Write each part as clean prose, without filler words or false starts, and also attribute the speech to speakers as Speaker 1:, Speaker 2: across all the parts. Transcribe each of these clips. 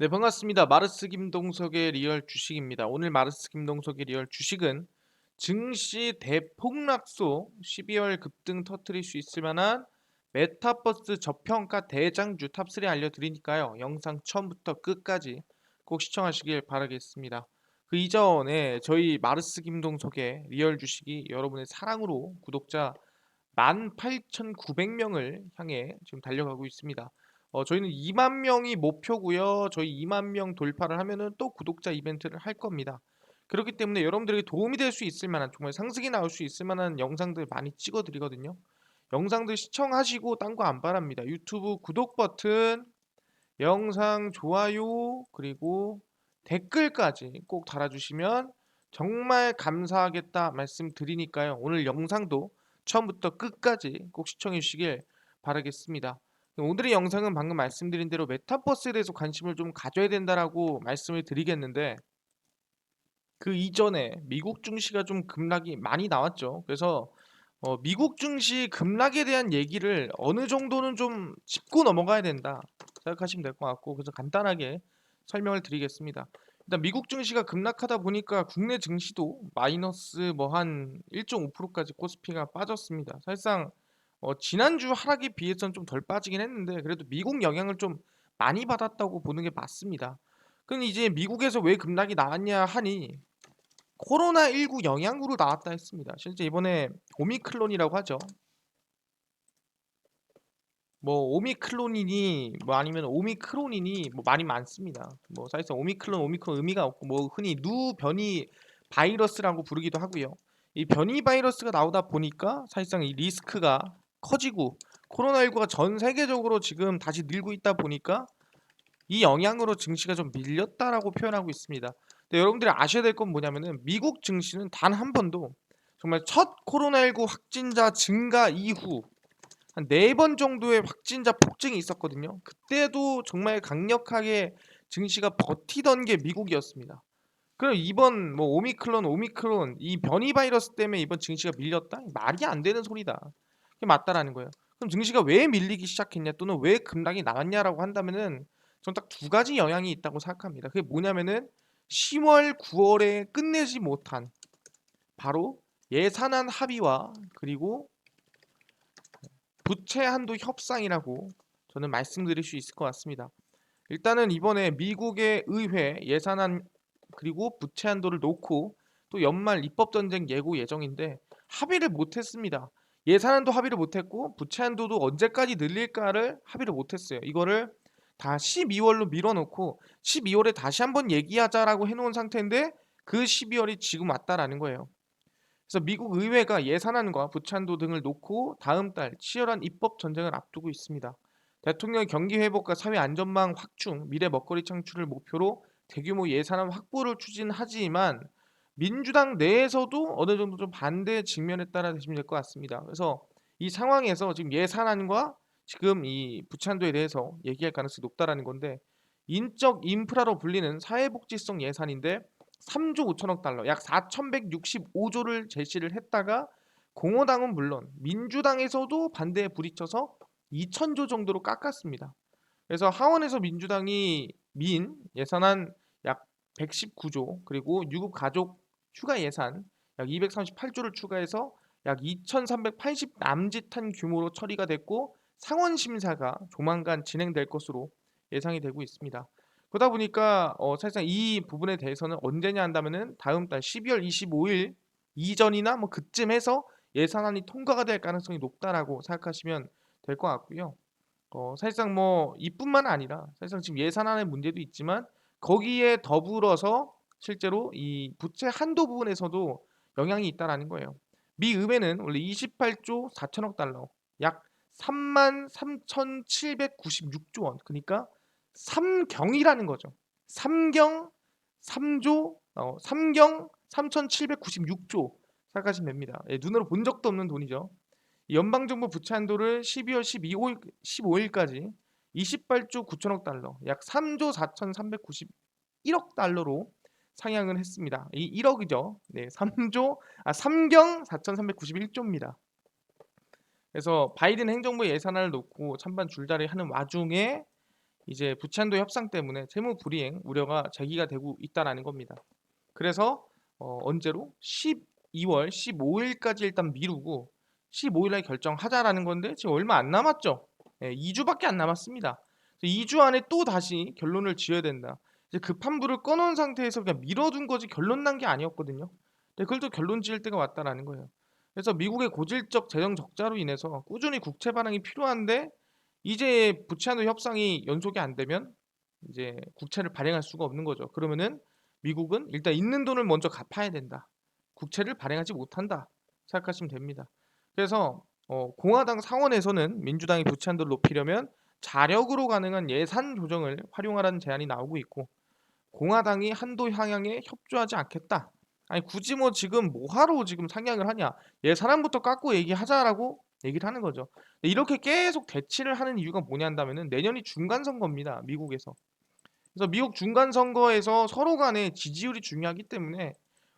Speaker 1: 네, 반갑습니다. 마르스 김동석의 리얼 주식입니다. 오늘 마르스 김동석의 리얼 주식은 증시 대폭락소 12월 급등 터트릴 수 있을 만한 메타버스 저평가 대장주 탑3 알려드리니까요. 영상 처음부터 끝까지 꼭 시청하시길 바라겠습니다. 그 이전에 저희 마르스 김동석의 리얼 주식이 여러분의 사랑으로 구독자 18,900명을 향해 지금 달려가고 있습니다. 저희는 2만 명이 목표고요. 저희 2만 명 돌파를 하면은 또 구독자 이벤트를 할 겁니다. 그렇기 때문에 여러분들에게 도움이 될 수 있을 만한 정말 상승이 나올 수 있을 만한 영상들 많이 찍어 드리거든요. 영상들 시청하시고 딴 거 안 바랍니다. 유튜브 구독 버튼, 영상 좋아요, 그리고 댓글까지 꼭 달아주시면 정말 감사하겠다 말씀드리니까요. 오늘 영상도 처음부터 끝까지 꼭 시청해 주시길 바라겠습니다. 오늘의 영상은 방금 말씀드린 대로 메타버스에 대해서 관심을 좀 가져야 된다라고 말씀을 드리겠는데, 그 이전에 미국 증시가 좀 급락이 많이 나왔죠. 그래서 미국 증시 급락에 대한 얘기를 어느 정도는 좀 짚고 넘어가야 된다 생각하시면 될 것 같고, 그래서 간단하게 설명을 드리겠습니다. 일단 미국 증시가 급락하다 보니까 국내 증시도 마이너스 뭐 한 1.5%까지 코스피가 빠졌습니다. 사실상 지난주 하락에 비해서는 좀 덜 빠지긴 했는데, 그래도 미국 영향을 좀 많이 받았다고 보는 게 맞습니다. 그럼 이제 미국에서 왜 급락이 나왔냐 하니, 코로나19 영향으로 나왔다 했습니다. 실제 이번에 오미크론이라고 하죠. 뭐 오미클론이니 뭐 아니면 오미크론이니 뭐 말이 많습니다. 뭐 사실상 오미크론 의미가 없고, 뭐 흔히 누 변이 바이러스라고 부르기도 하고요. 이 변이 바이러스가 나오다 보니까 사실상 이 리스크가 커지고, 코로나19가 전 세계적으로 지금 다시 늘고 있다 보니까 이 영향으로 증시가 좀 밀렸다라고 표현하고 있습니다. 근데 여러분들이 아셔야 될 건 뭐냐면은, 미국 증시는 단 한 번도 정말 첫 코로나19 확진자 증가 이후 한 4번 정도의 확진자 폭증이 있었거든요. 그때도 정말 강력하게 증시가 버티던 게 미국이었습니다. 그럼 이번 뭐 오미크론 이 변이 바이러스 때문에 이번 증시가 밀렸다? 말이 안 되는 소리다. 그게 맞다라는 거예요. 그럼 증시가 왜 밀리기 시작했냐, 또는 왜 급락이 나왔냐라고 한다면은, 전 딱 두 가지 영향이 있다고 생각합니다. 그게 뭐냐면은, 10월, 9월에 끝내지 못한 바로 예산안 합의와 그리고 부채 한도 협상이라고 저는 말씀드릴 수 있을 것 같습니다. 일단은 이번에 미국의 의회 예산안 그리고 부채 한도를 놓고 또 연말 입법 전쟁 예고 예정인데 합의를 못했습니다. 예산안도 합의를 못했고, 부채 한도도 언제까지 늘릴까를 합의를 못했어요. 이거를 다 12월로 밀어놓고 12월에 다시 한번 얘기하자라고 해놓은 상태인데, 그 12월이 지금 왔다라는 거예요. 그래서 미국 의회가 예산안과 부채한도 등을 놓고 다음 달 치열한 입법 전쟁을 앞두고 있습니다. 대통령 경기 회복과 사회 안전망 확충, 미래 먹거리 창출을 목표로 대규모 예산안 확보를 추진하지만, 민주당 내에서도 어느 정도 좀 반대 직면에 따라 되시면 될 것 같습니다. 그래서 이 상황에서 지금 예산안과 지금 이 부채한도에 대해서 얘기할 가능성이 높다라는 건데, 인적 인프라로 불리는 사회복지성 예산인데 3조 5천억 달러, 약 4,165조를 제시를 했다가, 공화당은 물론 민주당에서도 반대에 부딪혀서 2천조 정도로 깎았습니다. 그래서 하원에서 민주당이 민 예산안 약 119조, 그리고 유급 가족 휴가 예산 약 238조를 추가해서 약 2,380 남짓한 규모로 처리가 됐고, 상원 심사가 조만간 진행될 것으로 예상이 되고 있습니다. 그러다 보니까 사실상 이 부분에 대해서는 언제냐 한다면은, 다음 달 12월 25일 이전이나 뭐 그쯤 해서 예산안이 통과가 될 가능성이 높다라고 생각하시면 될 것 같고요. 사실상 뭐 이뿐만 아니라 사실상 지금 예산안의 문제도 있지만, 거기에 더불어서 실제로 이 부채 한도 부분에서도 영향이 있다라는 거예요. 미 의회는 원래 28조 4천억 달러, 약 3만 3,796조 원, 그러니까 삼경이라는 거죠. 삼경 3조, 삼경 3,796조 생각하시면 됩니다. 예, 눈으로 본 적도 없는 돈이죠. 연방정부 부채 한도를 12월 15일까지 28조 9천억 달러, 약 3조 4,391억 달러로 상향을 했습니다. 이 1억이죠. 네, 3경 4,391조입니다. 그래서 바이든 행정부 예산안을 놓고 찬반 줄다리 하는 와중에 이제 부채한도 협상 때문에 채무 불이행 우려가 제기가 되고 있다라는 겁니다. 그래서 언제로 12월 15일까지 일단 미루고 15일 날 결정하자라는 건데 지금 얼마 안 남았죠. 예, 2주밖에 안 남았습니다. 2주 안에 또 다시 결론을 지어야 된다. 이제 급한 불을 꺼놓은 상태에서 그냥 밀어둔 거지 결론 난 게 아니었거든요. 근데 그걸 또 결론 지을 때가 왔다라는 거예요. 그래서 미국의 고질적 재정 적자로 인해서 꾸준히 국채 발행이 필요한데 이제 부채한도 협상이 연속이 안 되면 이제 국채를 발행할 수가 없는 거죠. 그러면은 미국은 일단 있는 돈을 먼저 갚아야 된다. 국채를 발행하지 못한다. 생각하시면 됩니다. 그래서 공화당 상원에서는 민주당이 부채 한도를 높이려면 자력으로 가능한 예산 조정을 활용하라는 제안이 나오고 있고 공화당이 한도 향양에 협조하지 않겠다. 아니 굳이 뭐 지금 뭐하러 지금 상향을 하냐? 예산안부터 깎고 얘기하자라고 얘기를 하는 거죠. 이렇게 계속 대치를 하는 이유가 뭐냐 한다면은 내년이 중간 선거입니다. 미국에서. 그래서 미국 중간 선거에서 서로 간의 지지율이 중요하기 때문에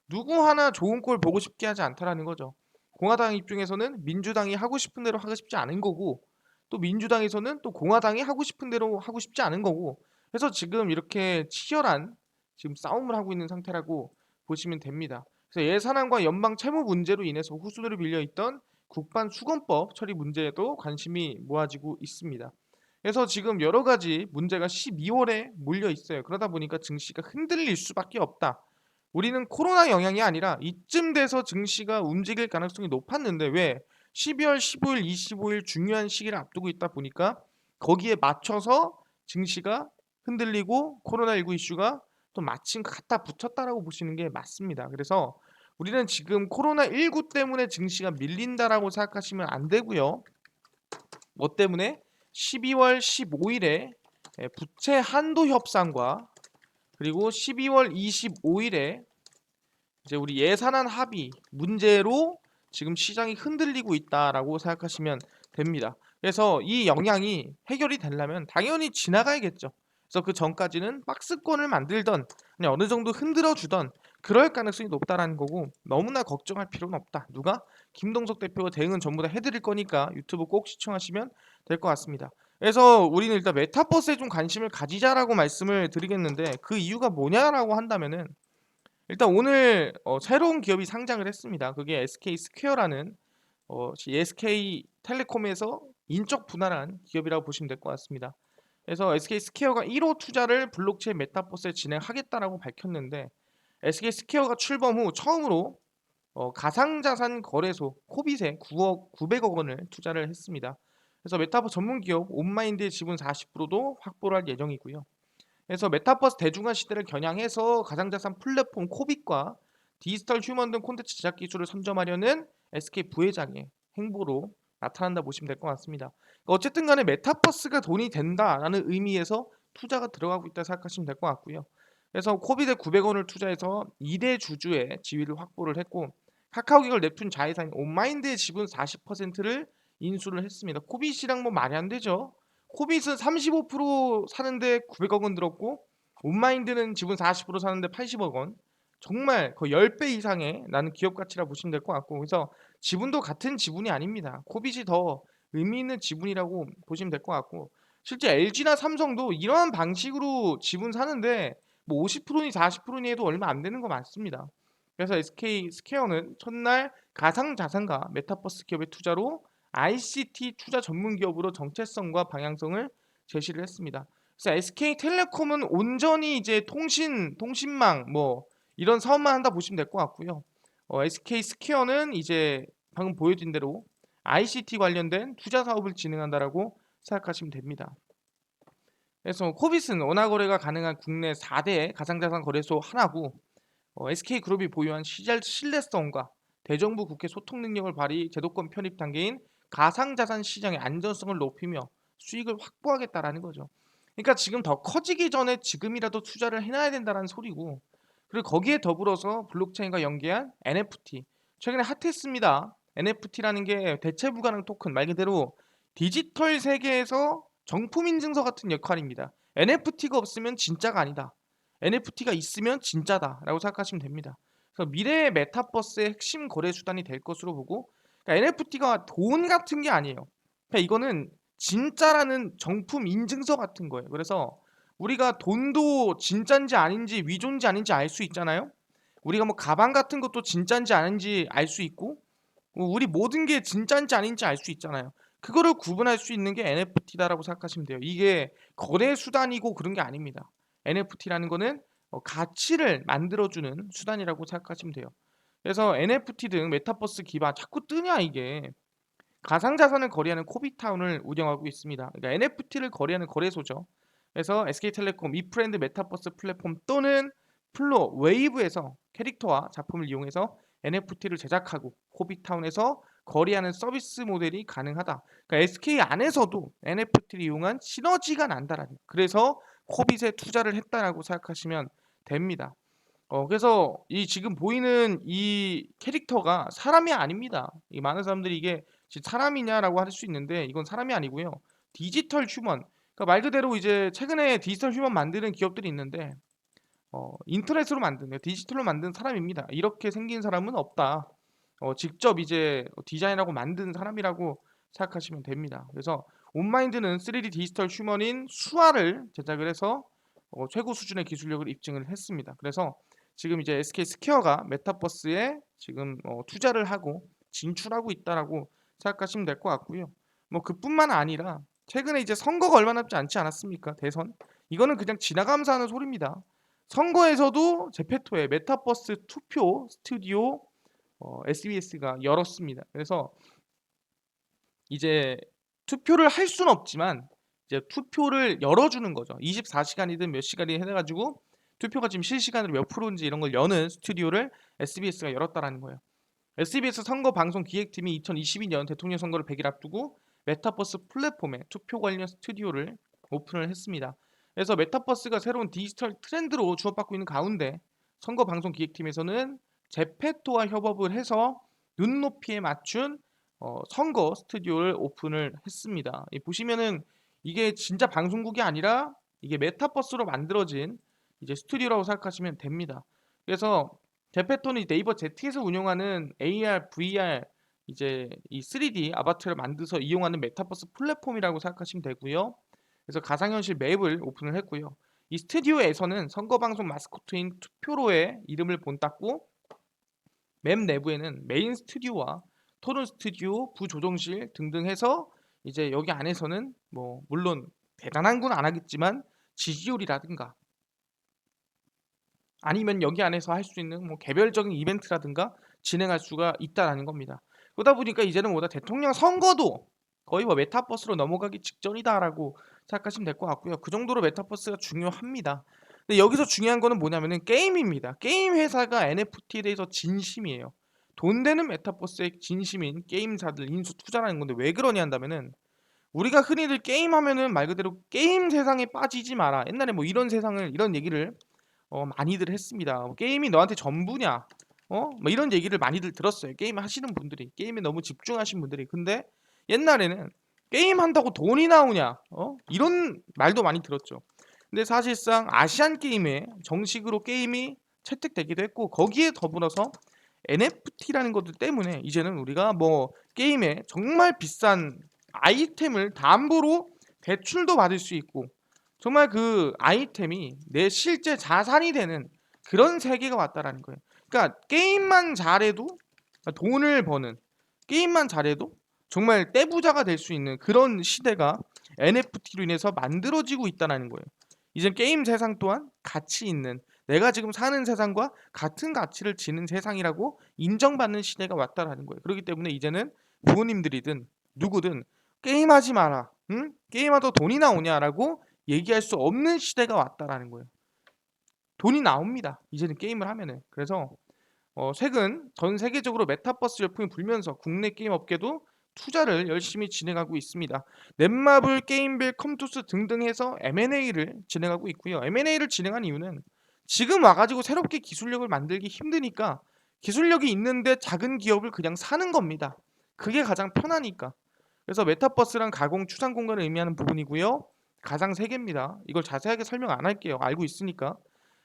Speaker 1: 누구 하나 좋은 꼴 보고 싶게 하지 않다라는 거죠. 공화당 입장에서는 민주당이 하고 싶은 대로 하고 싶지 않은 거고 또 민주당에서는 또 공화당이 하고 싶은 대로 하고 싶지 않은 거고 그래서 지금 이렇게 치열한 지금 싸움을 하고 있는 상태라고 보시면 됩니다. 그래서 예산안과 연방 채무 문제로 인해서 후순위로 밀려 있던 국반 수검법 처리 문제에도 관심이 모아지고 있습니다. 그래서 지금 여러 가지 문제가 12월에 몰려 있어요. 그러다 보니까 증시가 흔들릴 수밖에 없다. 우리는 코로나 영향이 아니라 이쯤 돼서 증시가 움직일 가능성이 높았는데 왜 12월 15일, 25일 중요한 시기를 앞두고 있다 보니까 거기에 맞춰서 증시가 흔들리고 코로나19 이슈가 또 마침 갖다 붙였다라고 보시는 게 맞습니다. 그래서 우리는 지금 코로나19 때문에 증시가 밀린다라고 생각하시면 안 되고요. 뭐 때문에 12월 15일에 부채 한도 협상과 그리고 12월 25일에 이제 우리 예산안 합의 문제로 지금 시장이 흔들리고 있다라고 생각하시면 됩니다. 그래서 이 영향이 해결이 되려면 당연히 지나가야겠죠. 그래서 그 전까지는 박스권을 만들던 그냥 어느 정도 흔들어 주던 그럴 가능성이 높다라는 거고 너무나 걱정할 필요는 없다. 누가? 김동석 대표가 대응은 전부 다 해드릴 거니까 유튜브 꼭 시청하시면 될 것 같습니다. 그래서 우리는 일단 메타버스에 좀 관심을 가지자라고 말씀을 드리겠는데 그 이유가 뭐냐라고 한다면은 일단 오늘 새로운 기업이 상장을 했습니다. 그게 SK 스퀘어라는 SK 텔레콤에서 인적 분할한 기업이라고 보시면 될 것 같습니다. 그래서 SK 스퀘어가 1호 투자를 블록체인 메타버스에 진행하겠다라고 밝혔는데 SK 스퀘어가 출범 후 처음으로 가상자산 거래소 코빗에 900억 원을 투자를 했습니다. 그래서 메타버스 전문 기업 온마인드의 지분 40%도 확보를 할 예정이고요. 그래서 메타버스 대중화 시대를 겨냥해서 가상자산 플랫폼 코빗과 디지털 휴먼 등 콘텐츠 제작 기술을 선점하려는 SK 부회장의 행보로 나타난다 보시면 될 것 같습니다. 그러니까 어쨌든 간에 메타버스가 돈이 된다라는 의미에서 투자가 들어가고 있다 생각하시면 될 것 같고요. 그래서 코빗에 900원을 투자해서 2대 주주의 지위를 확보를 했고 카카오기업을 냅툰 자회사인 온마인드의 지분 40%를 인수를 했습니다. 코빗이랑 뭐 말이 안 되죠. 코빗은 35% 사는데 900억 원 들었고 온마인드는 지분 40% 사는데 80억 원. 정말 거의 10배 이상의 나는 기업 가치라 보시면 될 것 같고 그래서 지분도 같은 지분이 아닙니다. 코빗이 더 의미 있는 지분이라고 보시면 될 것 같고 실제 LG나 삼성도 이러한 방식으로 지분 사는데 뭐 50%니 40%니 해도 얼마 안 되는 거 맞습니다. 그래서 SK 스퀘어는 첫날 가상자산과 메타버스 기업의 투자로 ICT 투자 전문 기업으로 정체성과 방향성을 제시를 했습니다. 그래서 SK텔레콤은 온전히 이제 통신망 뭐 이런 사업만 한다 보시면 될 것 같고요. SK 스퀘어는 이제 방금 보여드린 대로 ICT 관련된 투자 사업을 진행한다라고 생각하시면 됩니다. 그래서 코빗은 원화 거래가 가능한 국내 4대 가상자산 거래소 하나고 SK그룹이 보유한 신뢰성과 대정부 국회 소통 능력을 발휘 제도권 편입 단계인 가상자산 시장의 안전성을 높이며 수익을 확보하겠다라는 거죠. 그러니까 지금 더 커지기 전에 지금이라도 투자를 해놔야 된다는 소리고 그리고 거기에 더불어서 블록체인과 연계한 NFT 최근에 핫했습니다. NFT라는 게 대체 불가능 토큰 말 그대로 디지털 세계에서 정품 인증서 같은 역할입니다. NFT가 없으면 진짜가 아니다. NFT가 있으면 진짜다라고 생각하시면 됩니다. 그래서 미래의 메타버스의 핵심 거래 수단이 될 것으로 보고 그러니까 NFT가 돈 같은 게 아니에요. 그러니까 이거는 진짜라는 정품 인증서 같은 거예요. 그래서 우리가 돈도 진짠지 아닌지 위조인지 아닌지 알 수 있잖아요. 우리가 뭐 가방 같은 것도 진짠지 아닌지 알 수 있고 우리 모든 게 진짠지 아닌지 알 수 있잖아요. 그거를 구분할 수 있는 게 NFT다라고 생각하시면 돼요. 이게 거래 수단이고 그런 게 아닙니다. NFT라는 거는 가치를 만들어주는 수단이라고 생각하시면 돼요. 그래서 NFT 등 메타버스 기반 자꾸 뜨냐 이게. 가상자산을 거래하는 코비타운을 운영하고 있습니다. 그러니까 NFT를 거래하는 거래소죠. 그래서 SK텔레콤, 이프렌드 메타버스 플랫폼 또는 플로, 웨이브에서 캐릭터와 작품을 이용해서 NFT를 제작하고 코비타운에서 거래하는 서비스 모델이 가능하다. 그러니까 SK 안에서도 NFT를 이용한 시너지가 난다라는. 그래서 코빗에 투자를 했다라고 생각하시면 됩니다. 그래서 이 지금 보이는 이 캐릭터가 사람이 아닙니다. 이 많은 사람들이 이게 사람이냐라고 할 수 있는데 이건 사람이 아니고요. 디지털 휴먼. 그러니까 말 그대로 이제 최근에 디지털 휴먼 만드는 기업들이 있는데 인터넷으로 만든 디지털로 만든 사람입니다. 이렇게 생긴 사람은 없다. 직접 이제 디자인하고 만든 사람이라고 생각하시면 됩니다. 그래서 온마인드는 3D 디지털 휴먼인 수아를 제작을 해서 최고 수준의 기술력을 입증을 했습니다. 그래서 지금 이제 SK 스퀘어가 메타버스에 지금 투자를 하고 진출하고 있다라고 생각하시면 될 것 같고요. 뭐 그뿐만 아니라 최근에 이제 선거가 얼마 남지 않지 않았습니까? 대선. 이거는 그냥 지나가면서 하는 소리입니다. 선거에서도 제페토의 메타버스 투표 스튜디오 SBS가 열었습니다. 그래서 이제 투표를 할 수는 없지만 이제 투표를 열어주는 거죠. 24시간이든 몇 시간이 해가지고 투표가 지금 실시간으로 몇 프로인지 이런 걸 여는 스튜디오를 SBS가 열었다라는 거예요. SBS 선거 방송 기획팀이 2022년 대통령 선거를 100일 앞두고 메타버스 플랫폼에 투표 관련 스튜디오를 오픈을 했습니다. 그래서 메타버스가 새로운 디지털 트렌드로 주목받고 있는 가운데 선거 방송 기획팀에서는 제페토와 협업을 해서 눈높이에 맞춘 선거 스튜디오를 오픈을 했습니다. 보시면은 이게 진짜 방송국이 아니라 이게 메타버스로 만들어진 이제 스튜디오라고 생각하시면 됩니다. 그래서 제페토는 네이버 Z에서 운영하는 AR, VR 이제 이 3D 아바타를 만들어서 이용하는 메타버스 플랫폼이라고 생각하시면 되고요. 그래서 가상현실 맵을 오픈을 했고요. 이 스튜디오에서는 선거방송 마스코트인 투표로의 이름을 본땄고 맵 내부에는 메인 스튜디오와 토론 스튜디오, 부조정실 등등 해서 이제 여기 안에서는 뭐 물론 대단한 건 안 하겠지만 지지율이라든가 아니면 여기 안에서 할 수 있는 뭐 개별적인 이벤트라든가 진행할 수가 있다라는 겁니다. 그러다 보니까 이제는 뭐다 대통령 선거도 거의 뭐 메타버스로 넘어가기 직전이다라고 생각하시면 될 것 같고요. 그 정도로 메타버스가 중요합니다. 근데 여기서 중요한 거는 뭐냐면은 게임입니다. 게임 회사가 NFT에 대해서 진심이에요. 돈 되는 메타버스에 진심인 게임사들 인수 투자라는 건데 왜 그러냐 한다면은 우리가 흔히들 게임하면은 말 그대로 게임 세상에 빠지지 마라. 옛날에 뭐 이런 세상을 이런 얘기를 많이들 했습니다. 게임이 너한테 전부냐? 뭐 이런 얘기를 많이들 들었어요. 게임 하시는 분들이 게임에 너무 집중하신 분들이. 근데 옛날에는 게임 한다고 돈이 나오냐? 이런 말도 많이 들었죠. 근데 사실상 아시안 게임에 정식으로 게임이 채택되기도 했고 거기에 더불어서 NFT라는 것들 때문에 이제는 우리가 뭐 게임에 정말 비싼 아이템을 담보로 대출도 받을 수 있고 정말 그 아이템이 내 실제 자산이 되는 그런 세계가 왔다라는 거예요. 그러니까 게임만 잘해도 돈을 버는 게임만 잘해도 정말 떼부자가 될 수 있는 그런 시대가 NFT로 인해서 만들어지고 있다는 거예요. 이제 게임 세상 또한 가치 있는 내가 지금 사는 세상과 같은 가치를 지닌 세상이라고 인정받는 시대가 왔다라는 거예요. 그렇기 때문에 이제는 부모님들이든 누구든 게임하지 마라. 응? 게임하다 돈이 나오냐라고 얘기할 수 없는 시대가 왔다라는 거예요. 돈이 나옵니다. 이제는 게임을 하면은. 그래서 최근 전 세계적으로 메타버스 열풍이 불면서 국내 게임 업계도 투자를 열심히 진행하고 있습니다. 넷마블, 게임빌, 컴투스 등등 해서 M&A를 진행하고 있고요. M&A를 진행한 이유는 지금 와가지고 새롭게 기술력을 만들기 힘드니까 기술력이 있는데 작은 기업을 그냥 사는 겁니다. 그게 가장 편하니까. 그래서 메타버스란 가공 추상 공간을 의미하는 부분이고요. 가상 세계입니다. 이걸 자세하게 설명 안 할게요. 알고 있으니까.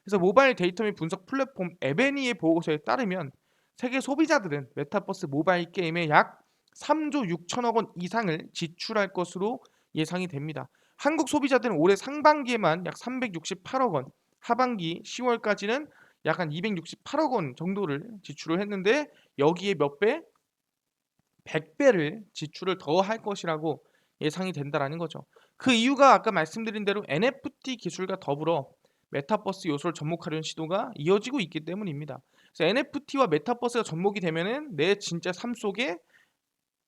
Speaker 1: 그래서 모바일 데이터 및 분석 플랫폼 에베니의 보고서에 따르면 세계 소비자들은 메타버스 모바일 게임에 약 3조 6천억 원 이상을 지출할 것으로 예상이 됩니다. 한국 소비자들은 올해 상반기에만 약 368억 원, 하반기 10월까지는 약 한 268억 원 정도를 지출을 했는데 여기에 몇 배? 100배를 지출을 더 할 것이라고 예상이 된다라는 거죠. 그 이유가 아까 말씀드린 대로 NFT 기술과 더불어 메타버스 요소를 접목하려는 시도가 이어지고 있기 때문입니다. 그래서 NFT와 메타버스가 접목이 되면은 내 진짜 삶 속에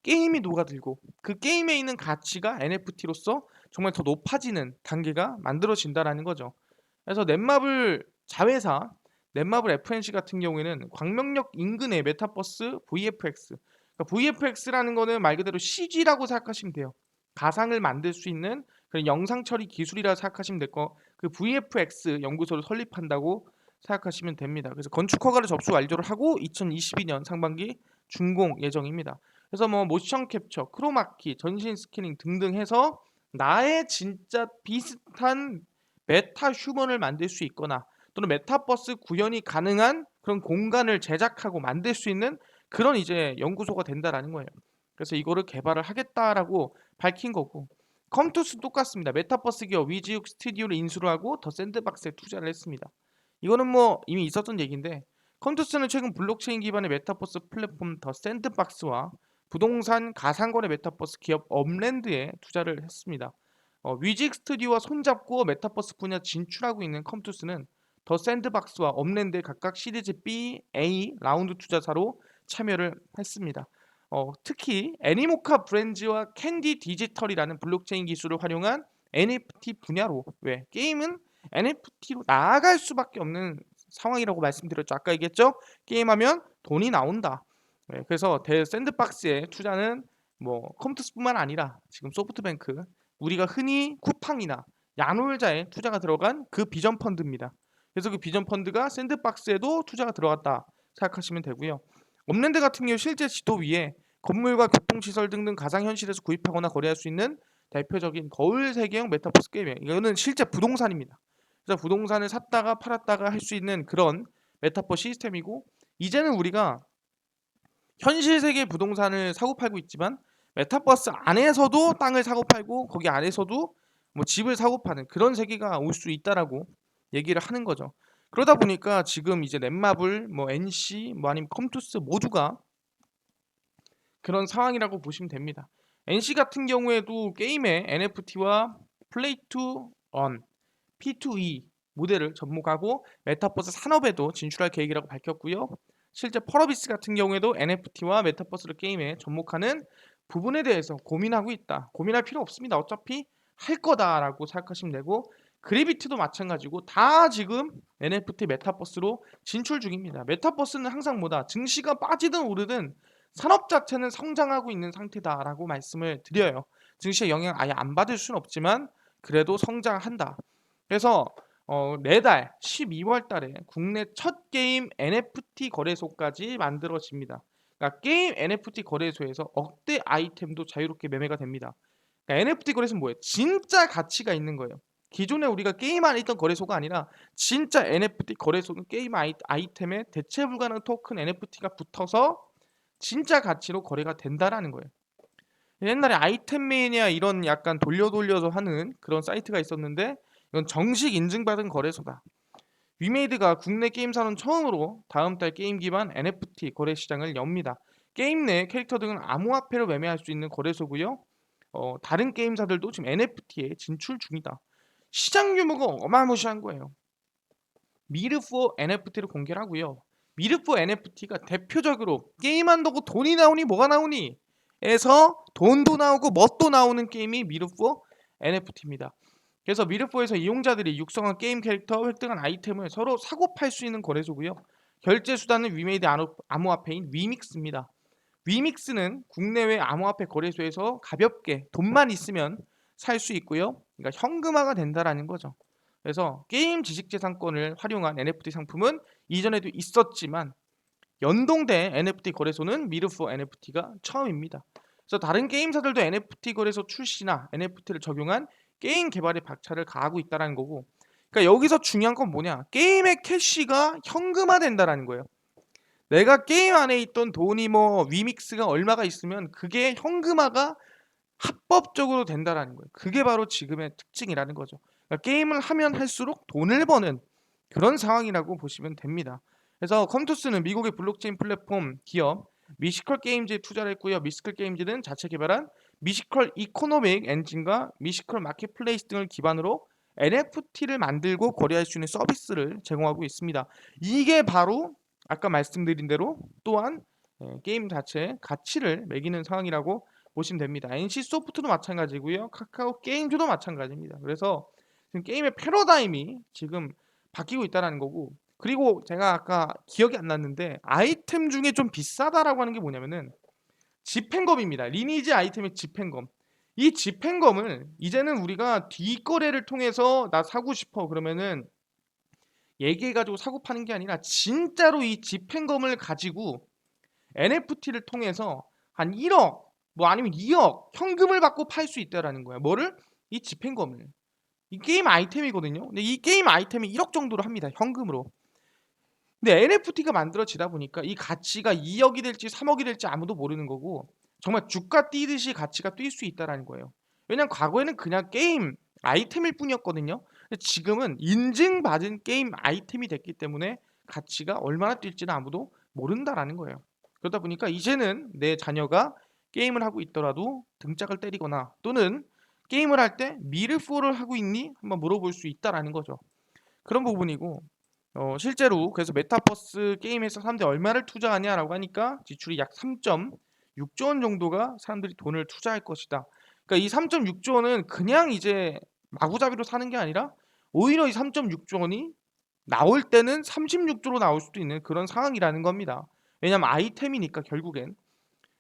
Speaker 1: 게임이 녹아들고 그 게임에 있는 가치가 NFT로서 정말 더 높아지는 단계가 만들어진다라는 거죠. 그래서 넷마블 자회사 넷마블 FNC 같은 경우에는 광명역 인근의 메타버스 VFX, 그러니까 VFX라는 거는 말 그대로 CG라고 생각하시면 돼요. 가상을 만들 수 있는 그런 영상 처리 기술이라 생각하시면 될 거. 그 VFX 연구소를 설립한다고 생각하시면 됩니다. 그래서 건축 허가를 접수 완료를 하고 2022년 상반기 준공 예정입니다. 그래서 뭐 모션 캡처, 크로마키, 전신 스캐닝 등등 해서 나의 진짜 비슷한 메타 휴먼을 만들 수 있거나 또는 메타버스 구현이 가능한 그런 공간을 제작하고 만들 수 있는 그런 이제 연구소가 된다라는 거예요. 그래서 이거를 개발을 하겠다라고 밝힌 거고, 컴투스 똑같습니다. 메타버스 기업 위즈육 스튜디오를 인수를 하고 더 샌드박스에 투자를 했습니다. 이거는 뭐 이미 있었던 얘기인데, 컴투스는 최근 블록체인 기반의 메타버스 플랫폼 더 샌드박스와 부동산 가상거래 메타버스 기업 업랜드에 투자를 했습니다. 위직 스튜디오와 손잡고 메타버스 분야 진출하고 있는 컴투스는 더 샌드박스와 업랜드에 각각 시리즈 B, A 라운드 투자사로 참여를 했습니다. 특히 애니모카 브랜즈와 캔디 디지털이라는 블록체인 기술을 활용한 NFT 분야로, 왜 게임은 NFT로 나아갈 수밖에 없는 상황이라고 말씀드렸죠. 아까 얘기했죠. 게임하면 돈이 나온다. 네, 그래서 대 샌드박스의 투자는 뭐 컴투스뿐만 아니라 지금 소프트뱅크, 우리가 흔히 쿠팡이나 야놀자에 투자가 들어간 그 비전 펀드입니다. 그래서 그 비전 펀드가 샌드박스에도 투자가 들어갔다 생각하시면 되고요. 업랜드 같은 경우 실제 지도 위에 건물과 교통시설 등등 가상현실에서 구입하거나 거래할 수 있는 대표적인 거울 세계형 메타버스 게임이에요. 이거는 실제 부동산입니다. 그래서 부동산을 샀다가 팔았다가 할 수 있는 그런 메타버스 시스템이고, 이제는 우리가 현실 세계 부동산을 사고 팔고 있지만 메타버스 안에서도 땅을 사고 팔고 거기 안에서도 뭐 집을 사고 파는 그런 세계가 올 수 있다라고 얘기를 하는 거죠. 그러다 보니까 지금 이제 넷마블, 뭐 NC, 뭐 아니면 컴투스 모두가 그런 상황이라고 보시면 됩니다. NC 같은 경우에도 게임의 NFT와 플레이 투 원, P2E 모델을 접목하고 메타버스 산업에도 진출할 계획이라고 밝혔고요. 실제 펄어비스 같은 경우에도 NFT와 메타버스를 게임에 접목하는 부분에 대해서 고민하고 있다. 고민할 필요 없습니다. 어차피 할 거다라고 생각하시면 되고, 그래비티도 마찬가지고 다 지금 NFT 메타버스로 진출 중입니다. 메타버스는 항상 뭐다? 증시가 빠지든 오르든 산업 자체는 성장하고 있는 상태다라고 말씀을 드려요. 증시의 영향 아예 안 받을 수는 없지만 그래도 성장한다. 그래서 내달 12월 달에 국내 첫 게임 NFT 거래소까지 만들어집니다. 그러니까 게임 NFT 거래소에서 억대 아이템도 자유롭게 매매가 됩니다. 그러니까 NFT 거래소는 뭐예요? 진짜 가치가 있는 거예요. 기존에 우리가 게임 안에 있던 거래소가 아니라 진짜 NFT 거래소는 게임 아이템에 대체 불가능한 토큰 NFT가 붙어서 진짜 가치로 거래가 된다라는 거예요. 옛날에 아이템 매니아 이런 약간 돌려서 하는 그런 사이트가 있었는데 이건 정식 인증받은 거래소다. 위메이드가 국내 게임사는 처음으로 다음 달 게임 기반 NFT 거래 시장을 엽니다. 게임 내 캐릭터 등은 암호화폐로 매매할 수 있는 거래소고요. 다른 게임사들도 지금 NFT에 진출 중이다. 시장 규모가 어마무시한 거예요. 미르포 NFT를 공개를 하고요. 미르포 NFT가 대표적으로 게임한다고 돈이 나오니 뭐가 나오니 에서 돈도 나오고 멋도 나오는 게임이 미르포 NFT입니다. 그래서 미르포에서 이용자들이 육성한 게임 캐릭터, 획득한 아이템을 서로 사고 팔 수 있는 거래소고요. 결제 수단은 위메이드 암호화폐인 위믹스입니다. 위믹스는 국내외 암호화폐 거래소에서 가볍게 돈만 있으면 살 수 있고요. 그러니까 현금화가 된다라는 거죠. 그래서 게임 지식재산권을 활용한 NFT 상품은 이전에도 있었지만 연동된 NFT 거래소는 미르포 NFT가 처음입니다. 그래서 다른 게임사들도 NFT 거래소 출시나 NFT를 적용한 게임 개발에 박차를 가하고 있다는 거고, 그러니까 여기서 중요한 건 뭐냐? 게임의 캐시가 현금화된다라는 거예요. 내가 게임 안에 있던 돈이 뭐 위믹스가 얼마가 있으면 그게 현금화가 합법적으로 된다라는 거예요. 그게 바로 지금의 특징이라는 거죠. 그러니까 게임을 하면 할수록 돈을 버는 그런 상황이라고 보시면 됩니다. 그래서 컴투스는 미국의 블록체인 플랫폼 기업 미시컬 게임즈에 투자를 했고요. 미시컬 게임즈는 자체 개발한 미시컬 이코노믹 엔진과 미시컬 마켓플레이스 등을 기반으로 NFT를 만들고 거래할 수 있는 서비스를 제공하고 있습니다. 이게 바로 아까 말씀드린 대로 또한 게임 자체의 가치를 매기는 상황이라고 보시면 됩니다. NC소프트도 마찬가지고요. 카카오 게임즈도 마찬가지입니다. 그래서 지금 게임의 패러다임이 지금 바뀌고 있다는 거고, 그리고 제가 아까 기억이 안 났는데 아이템 중에 좀 비싸다라고 하는 게 뭐냐면은 집행검입니다. 리니지 아이템의 집행검. 이 집행검을 이제는 우리가 뒷거래를 통해서 나 사고 싶어 그러면은 얘기해가지고 사고 파는 게 아니라 진짜로 이 집행검을 가지고 NFT를 통해서 한 1억 뭐 아니면 2억 현금을 받고 팔 수 있다라는 거야. 뭐를? 이 집행검을. 이 게임 아이템이거든요. 근데 이 게임 아이템이 1억 정도로 합니다. 현금으로. 근데 NFT가 만들어지다 보니까 이 가치가 2억이 될지 3억이 될지 아무도 모르는 거고 정말 주가 뛰듯이 가치가 뛸 수 있다라는 거예요. 왜냐면 과거에는 그냥 게임 아이템일 뿐이었거든요. 근데 지금은 인증받은 게임 아이템이 됐기 때문에 가치가 얼마나 뛸지는 아무도 모른다라는 거예요. 그러다 보니까 이제는 내 자녀가 게임을 하고 있더라도 등짝을 때리거나 또는 게임을 할 때 미르포를 하고 있니? 한번 물어볼 수 있다라는 거죠. 그런 부분이고 실제로 그래서 메타버스 게임에서 사람들이 얼마를 투자하냐라고 하니까 지출이 약 3.6조 원 정도가 사람들이 돈을 투자할 것이다. 그러니까 이 3.6조 원은 그냥 이제 마구잡이로 사는 게 아니라 오히려 이 3.6조 원이 나올 때는 36조로 나올 수도 있는 그런 상황이라는 겁니다. 왜냐면 아이템이니까 결국엔.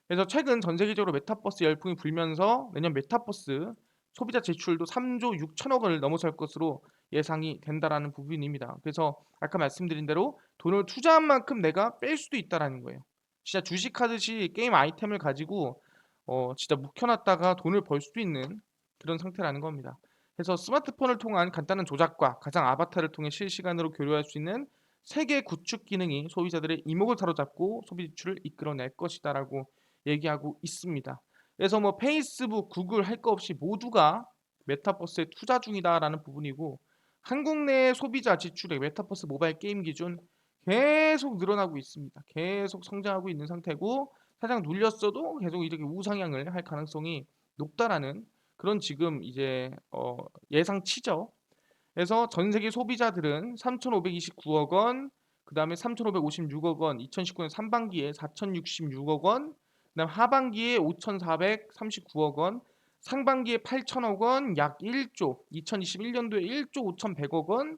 Speaker 1: 그래서 최근 전 세계적으로 메타버스 열풍이 불면서 내년 메타버스 소비자 지출도 3조 6천억 원을 넘어설 것으로 예상이 된다라는 부분입니다. 그래서 아까 말씀드린 대로 돈을 투자한 만큼 내가 뺄 수도 있다라는 거예요. 진짜 주식하듯이 게임 아이템을 가지고 진짜 묵혀놨다가 돈을 벌 수도 있는 그런 상태라는 겁니다. 그래서 스마트폰을 통한 간단한 조작과 가상 아바타를 통해 실시간으로 교류할 수 있는 세계 구축 기능이 소비자들의 이목을 사로잡고 소비 지출을 이끌어낼 것이다라고 얘기하고 있습니다. 그래서 뭐 페이스북, 구글 할 거 없이 모두가 메타버스에 투자 중이다라는 부분이고 한국 내 소비자 지출액 메타버스 모바일 게임 기준 계속 늘어나고 있습니다. 계속 성장하고 있는 상태고 사장 눌렸어도 계속 이렇게 우상향을 할 가능성이 높다라는 그런 지금 이제 예상치죠. 그래서 전 세계 소비자들은 3,529억 원, 그 다음에 3,556억 원, 2019년 상반기에 4,066억 원, 그다음 하반기에 5,439억 원, 상반기에 8천억 원, 약 1조, 2021년도에 1조 5,100억 원,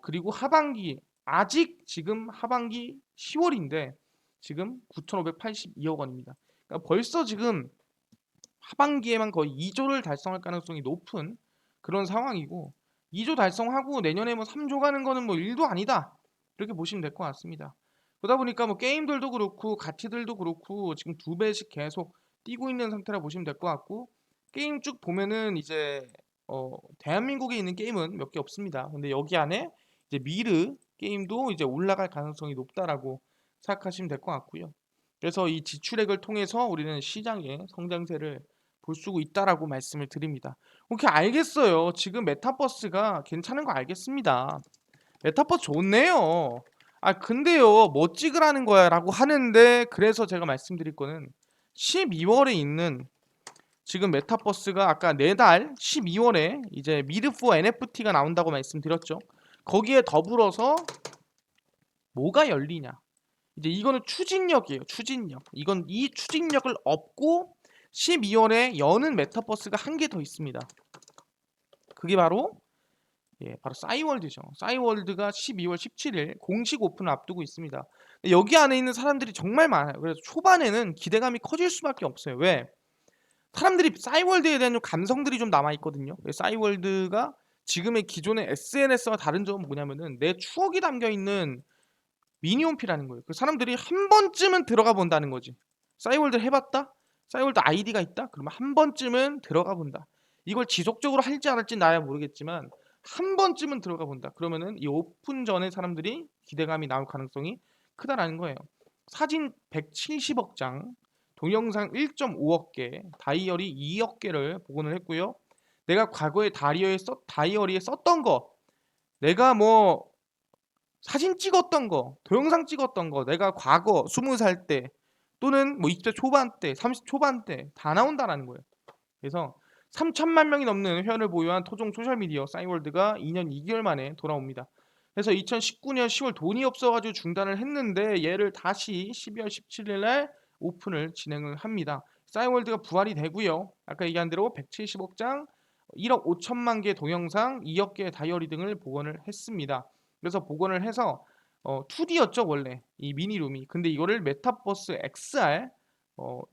Speaker 1: 그리고 하반기 아직 지금 하반기 10월인데 지금 9,582억 원입니다. 그러니까 벌써 지금 하반기에만 거의 2조를 달성할 가능성이 높은 그런 상황이고 2조 달성하고 내년에 뭐 3조 가는 거는 뭐 일도 아니다. 이렇게 보시면 될 것 같습니다. 그러다 보니까 뭐 게임들도 그렇고 가치들도 그렇고 지금 두 배씩 계속 뛰고 있는 상태라 보시면 될 것 같고 게임 쭉 보면은 이제 대한민국에 있는 게임은 몇 개 없습니다. 근데 여기 안에 이제 미르 게임도 이제 올라갈 가능성이 높다라고 생각하시면 될 것 같고요. 그래서 이 지출액을 통해서 우리는 시장의 성장세를 볼 수 있다라고 말씀을 드립니다. 오케이 알겠어요. 지금 메타버스가 괜찮은 거 알겠습니다. 메타버스 좋네요. 아 근데요 뭐 찍으라는 거야라고 하는데 그래서 제가 말씀드릴 거는 12월에 있는 지금 메타버스가 아까 내달 12월에 이제 미르포 NFT가 나온다고 말씀드렸죠. 거기에 더불어서 뭐가 열리냐? 이제 이거는 추진력이에요. 추진력. 이건 이 추진력을 업고 12월에 여는 메타버스가 한 개 더 있습니다. 그게 바로 싸이월드죠. 싸이월드가 12월 17일 공식 오픈을 앞두고 있습니다. 여기 안에 있는 사람들이 정말 많아요. 그래서 초반에는 기대감이 커질 수밖에 없어요. 왜? 사람들이 싸이월드에 대한 감성들이 좀 남아 있거든요. 싸이월드가 지금의 기존의 SNS와 다른 점은 뭐냐면은 내 추억이 담겨 있는 미니홈피라는 거예요. 그 사람들이 한 번쯤은 들어가 본다는 거지. 싸이월드 해봤다? 싸이월드 아이디가 있다? 그러면 한 번쯤은 들어가 본다. 이걸 지속적으로 할지 안 할지 나야 모르겠지만 한 번쯤은 들어가 본다. 그러면은 이 오픈 전에 사람들이 기대감이 나올 가능성이 크다라는 거예요. 사진 170억 장, 동영상 1.5억 개, 다이어리 2억 개를 복원을 했고요. 내가 과거에 다이어리에 썼던 거, 내가 뭐 사진 찍었던 거, 동영상 찍었던 거, 내가 과거 20살 때 또는 뭐 20대 초반 때, 30 초반 때 다 나온다라는 거예요. 그래서 3천만 명이 넘는 회원을 보유한 토종 소셜미디어 싸이월드가 2년 2개월 만에 돌아옵니다. 그래서 2019년 10월 돈이 없어가지고 중단을 했는데 얘를 다시 12월 17일 날 오픈을 진행을 합니다. 싸이월드가 부활이 되고요. 아까 얘기한 대로 170억 장, 1억 5천만 개 동영상, 2억 개의 다이어리 등을 복원을 했습니다. 그래서 복원을 해서 2D였죠 원래 이 미니룸이. 근데 이거를 메타버스 XR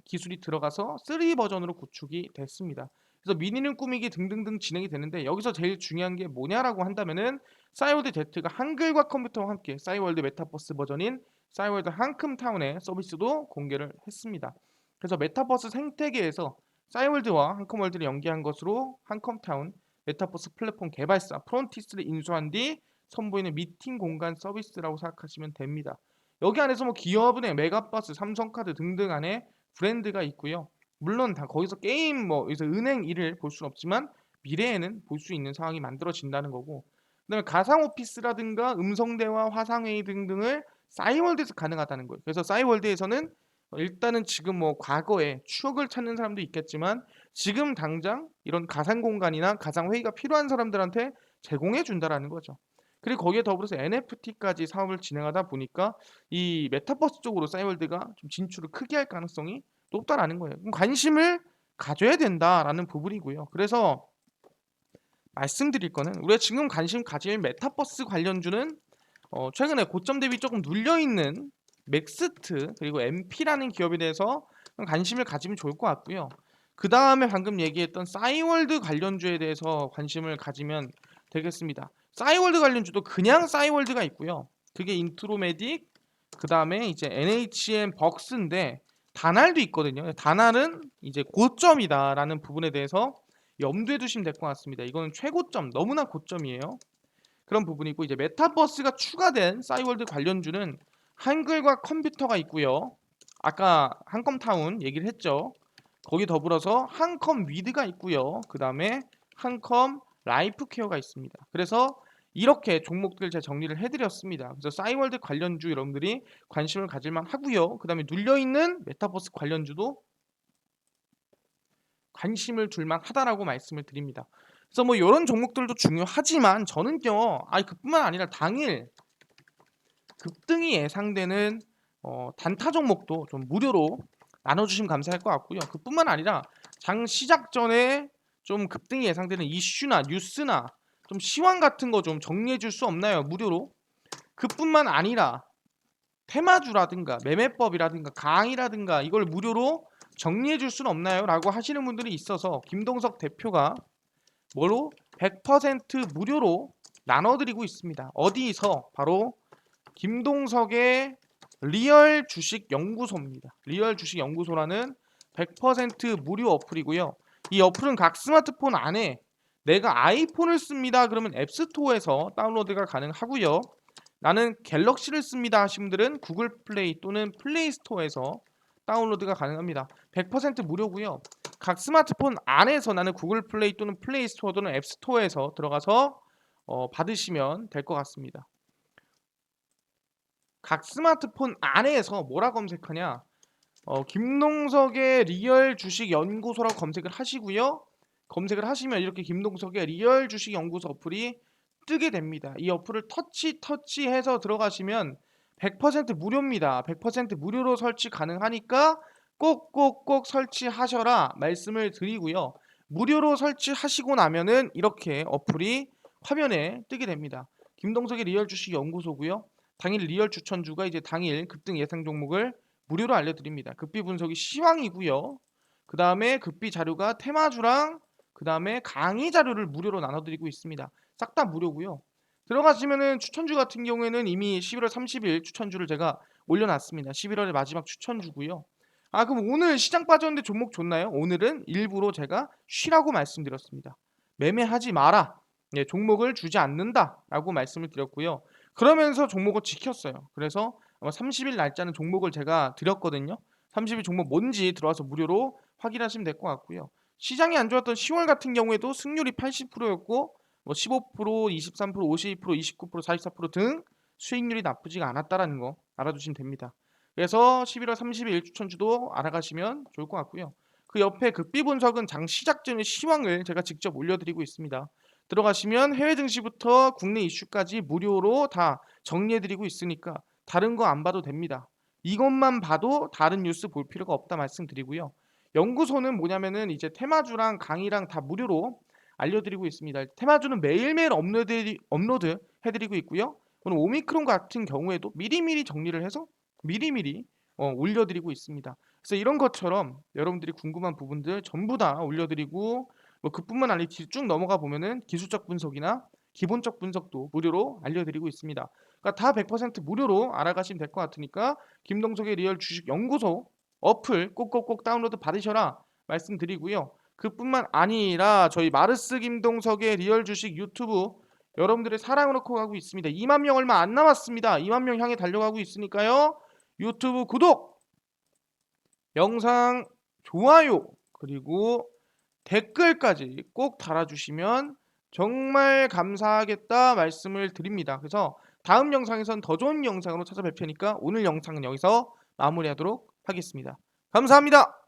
Speaker 1: 기술이 들어가서 3 버전으로 구축이 됐습니다. 그래서 미니룸 꾸미기 등등등 진행이 되는데 여기서 제일 중요한 게 뭐냐라고 한다면은 싸이월드 Z가 한글과 컴퓨터와 함께 싸이월드 메타버스 버전인 싸이월드 한컴타운의 서비스도 공개를 했습니다. 그래서 메타버스 생태계에서 싸이월드와 한컴월드를 연계한 것으로 한컴타운 메타버스 플랫폼 개발사 프론티스를 인수한 뒤 선보이는 미팅 공간 서비스라고 생각하시면 됩니다. 여기 안에서 뭐 기업은행, 메가버스, 삼성카드 등등 안에 브랜드가 있고요. 물론 다 거기서 게임 뭐 여기서 은행 일을 볼 수는 없지만 미래에는 볼 수 있는 상황이 만들어진다는 거고, 그다음에 가상 오피스라든가 음성 대화, 화상 회의 등등을 싸이월드에서 가능하다는 거예요. 그래서 싸이월드에서는 일단은 지금 뭐 과거에 추억을 찾는 사람도 있겠지만 지금 당장 이런 가상 공간이나 가상 회의가 필요한 사람들한테 제공해 준다라는 거죠. 그리고 거기에 더불어서 NFT까지 사업을 진행하다 보니까 이 메타버스 쪽으로 싸이월드가 좀 진출을 크게 할 가능성이 높다라는 거예요. 그럼 관심을 가져야 된다라는 부분이고요. 그래서 말씀드릴 거는 우리가 지금 관심 가질 메타버스 관련주는 최근에 고점 대비 조금 눌려 있는 맥스트 그리고 MP라는 기업에 대해서 관심을 가지면 좋을 것 같고요. 그 다음에 방금 얘기했던 싸이월드 관련주에 대해서 관심을 가지면 되겠습니다. 싸이월드 관련주도 그냥 싸이월드가 있고요. 그게 인트로메딕, 그 다음에 이제 NHN 벅스인데 다날도 있거든요. 다날은 이제 고점이다라는 부분에 대해서 염두에 두시면 될 것 같습니다. 이거는 최고점, 너무나 고점이에요. 그런 부분이고, 이제 메타버스가 추가된 싸이월드 관련주는 한글과 컴퓨터가 있고요. 아까 한컴타운 얘기를 했죠. 거기 더불어서 한컴 위드가 있고요. 그 다음에 한컴 라이프케어가 있습니다. 그래서 이렇게 종목들 제가 정리를 해드렸습니다. 그래서 싸이월드 관련주 여러분들이 관심을 가질만 하고요. 그 다음에 눌려있는 메타버스 관련주도 관심을 둘만 하다라고 말씀을 드립니다. 그래서 뭐 이런 종목들도 중요하지만 저는요, 그뿐만 아니라 당일 급등이 예상되는 단타 종목도 좀 무료로 나눠주시면 감사할 것 같고요. 그뿐만 아니라 장 시작 전에 좀 급등이 예상되는 이슈나 뉴스나 좀 시황 같은 거 좀 정리해 줄 수 없나요? 무료로. 그뿐만 아니라 테마주라든가 매매법이라든가 강의라든가 이걸 무료로 정리해 줄 수는 없나요? 라고 하시는 분들이 있어서 김동석 대표가 뭐로 100% 무료로 나눠드리고 있습니다. 어디서? 바로 김동석의 리얼 주식 연구소입니다. 리얼 주식 연구소라는 100% 무료 어플이고요. 이 어플은 각 스마트폰 안에 내가 아이폰을 씁니다. 그러면 앱스토어에서 다운로드가 가능하고요. 나는 갤럭시를 씁니다 하신 분들은 구글 플레이 또는 플레이 스토어에서 다운로드가 가능합니다. 100% 무료고요. 각 스마트폰 안에서 나는 구글 플레이 또는 플레이 스토어 또는 앱 스토어에서 들어가서 받으시면 될 것 같습니다. 각 스마트폰 안에서 뭐라 검색하냐? 김동석의 리얼 주식 연구소라고 검색을 하시고요. 검색을 하시면 이렇게 김동석의 리얼 주식 연구소 어플이 뜨게 됩니다. 이 어플을 터치해서 들어가시면 100% 무료입니다. 100% 무료로 설치 가능하니까 꼭꼭꼭 설치하셔라 말씀을 드리고요. 무료로 설치하시고 나면은 이렇게 어플이 화면에 뜨게 됩니다. 김동석의 리얼 주식 연구소고요. 당일 리얼 추천주가 이제 당일 급등 예상 종목을 무료로 알려드립니다. 급비 분석이 시황이고요. 그 다음에 급비 자료가 테마주랑 그 다음에 강의 자료를 무료로 나눠드리고 있습니다. 싹 다 무료고요. 들어가시면은 추천주 같은 경우에는 이미 11월 30일 추천주를 제가 올려놨습니다. 11월의 마지막 추천주고요. 그럼 오늘 시장 빠졌는데 종목 좋나요? 오늘은 일부러 제가 쉬라고 말씀드렸습니다. 매매하지 마라. 종목을 주지 않는다라고 말씀을 드렸고요. 그러면서 종목을 지켰어요. 그래서 30일 날짜는 종목을 제가 드렸거든요. 30일 종목 뭔지 들어와서 무료로 확인하시면 될 것 같고요. 시장이 안 좋았던 10월 같은 경우에도 승률이 80%였고 뭐 15%, 23%, 52%, 29%, 44%등 수익률이 나쁘지가 않았다라는 거 알아두시면 됩니다. 그래서 11월 30일 추천주도 알아가시면 좋을 것 같고요. 그 옆에 극비 분석은 장 시작 전의 시황을 제가 직접 올려드리고 있습니다. 들어가시면 해외 증시부터 국내 이슈까지 무료로 다 정리해드리고 있으니까 다른 거 안 봐도 됩니다. 이것만 봐도 다른 뉴스 볼 필요가 없다 말씀드리고요. 연구소는 뭐냐면은 이제 테마주랑 강의랑 다 무료로 알려드리고 있습니다. 테마주는 매일매일 업로드 해드리고 있고요. 오늘 오미크론 같은 경우에도 미리미리 정리를 해서 미리미리 올려드리고 있습니다. 그래서 이런 것처럼 여러분들이 궁금한 부분들 전부 다 올려드리고 뭐 그뿐만 아니라 쭉 넘어가 보면은 기술적 분석이나 기본적 분석도 무료로 알려드리고 있습니다. 그러니까 다 100% 무료로 알아가시면 될 것 같으니까 김동석의 리얼 주식 연구소 어플 꼭꼭꼭 다운로드 받으셔라 말씀드리고요. 그뿐만 아니라 저희 마르스 김동석의 리얼 주식 유튜브 여러분들의 사랑을 놓고 가고 있습니다. 2만 명 얼마 안 남았습니다. 2만 명 향해 달려가고 있으니까요. 유튜브 구독, 영상 좋아요, 그리고 댓글까지 꼭 달아주시면 정말 감사하겠다 말씀을 드립니다. 그래서 다음 영상에선 더 좋은 영상으로 찾아뵐 테니까 오늘 영상은 여기서 마무리하도록 하겠습니다. 감사합니다.